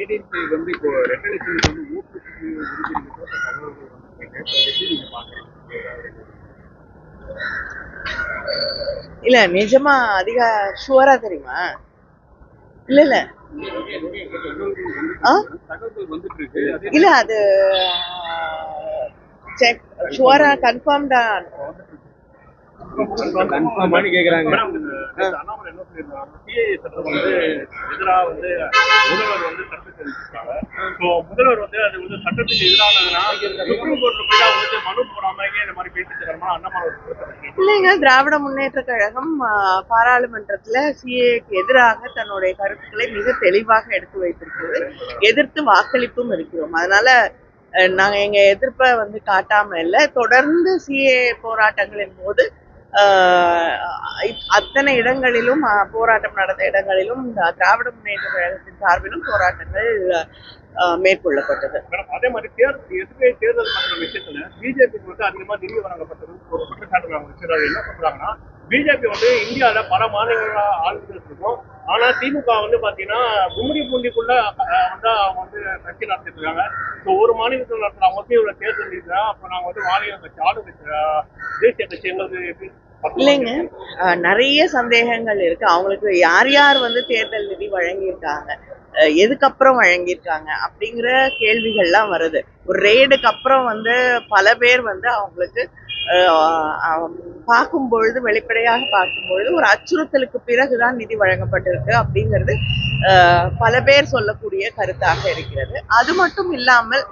ஏடிஎம்கே வந்து இப்போ ரெண்டு லட்சம் வந்து ஊக்குவிச்சு உறுதியளிக்கப்பட்ட தகவல்கள் வந்து நீங்க பாக்குறீங்க. இல்ல நிஜமா அதிக ஷுவரா தெரியுமா? இல்ல இல்ல இல்ல அது செக் ஷுவரா கன்ஃபார்ம்டா கேக்குறாங்க. அண்ணாமலை என்ன சொல்லியிருந்தாங்க, சிஏஏ சட்டம் வந்து எதிராக வந்து முதல்வர் வந்து சட்டத்தை தெரிவிச்சிருக்காங்க. முதல்வர் வந்து அது வந்து சட்டத்துக்கு எதிரானதுன்னா சுப்ரீம் கோர்ட்ல போய் அவங்க மனு போடாம இந்த மாதிரி பேசி தரமா அண்ணாமலை இல்லைங்க. திராவிட முன்னேற்ற கழகம் பாராளுமன்றத்துல சிஏக்கு எதிராக தன்னுடைய கருத்துக்களை மிக தெளிவாக எடுத்து வைத்திருக்கிறது. எதிர்த்து வாக்களிப்பும் இருக்கிறோம். அதனால நாங்க எங்க எதிர்ப்பை வந்து காட்டாம இல்லை. தொடர்ந்து சிஏ போராட்டங்களின் போது அத்தனை இடங்களிலும் போராட்டம் நடந்த இடங்களிலும் திராவிட முன்னேற்ற கழகத்தின் சார்பிலும் போராட்டங்கள் மேற்கொள்ளப்பட்டது. அதே மாதிரி தேர்தல் பண்ற விஷயத்துல பிஜேபிக்கு வந்து அதிகமா நிதி வழங்கப்பட்டது ஒரு குற்றச்சாட்டு வச்சிருக்காங்க. என்ன சொல்றாங்கன்னா, பிஜேபி வந்து இந்தியாவில பல மாநிலங்களா ஆளுநர் இருக்கும். ஆனா திமுக வந்து பாத்தீங்கன்னா கும்மிடி பூண்டிக்குள்ள வந்து அவங்க வந்து கட்சி நடத்திட்டு இருக்காங்க. ஒரு மாநிலத்தில் நடத்துற மத்திய தேர்தல் இருக்குதா, அப்ப நாங்க வந்து மாநில கட்சி ஆளுங்கட்சி தேசிய கட்சி எங்களுக்கு இல்லைங்க. நிறைய சந்தேகங்கள் இருக்கு. அவங்களுக்கு யார் யார் வந்து தேர்தல் நிதி வழங்கியிருக்காங்க, எதுக்கப்புறம் வழங்கியிருக்காங்க அப்படிங்கிற கேள்விகள்லாம் வருது. ஒரு ரெய்டுக்கு அப்புறம் வந்து பல பேர் வந்து அவங்களுக்கு பார்க்கும் பொழுது, வெளிப்படையாக பார்க்கும் பொழுது ஒரு அச்சுறுத்தலுக்கு பிறகுதான் நிதி வழங்கப்பட்டிருக்கு அப்படிங்கிறது பல பேர் சொல்லக்கூடிய கருத்தாக இருக்கிறது. அது மட்டும் இல்லாமல்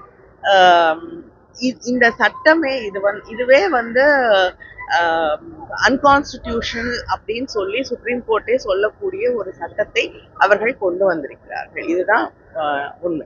இந்த சட்டமே இதுவே வந்து அன்கான்ஸ்டிடியூஷனல் அப்படின்னு சொல்லி சுப்ரீம் கோர்ட்டே சொல்லக்கூடிய ஒரு சட்டத்தை அவர்கள் கொண்டு வந்திருக்கிறார்கள். இதுதான் உண்மை.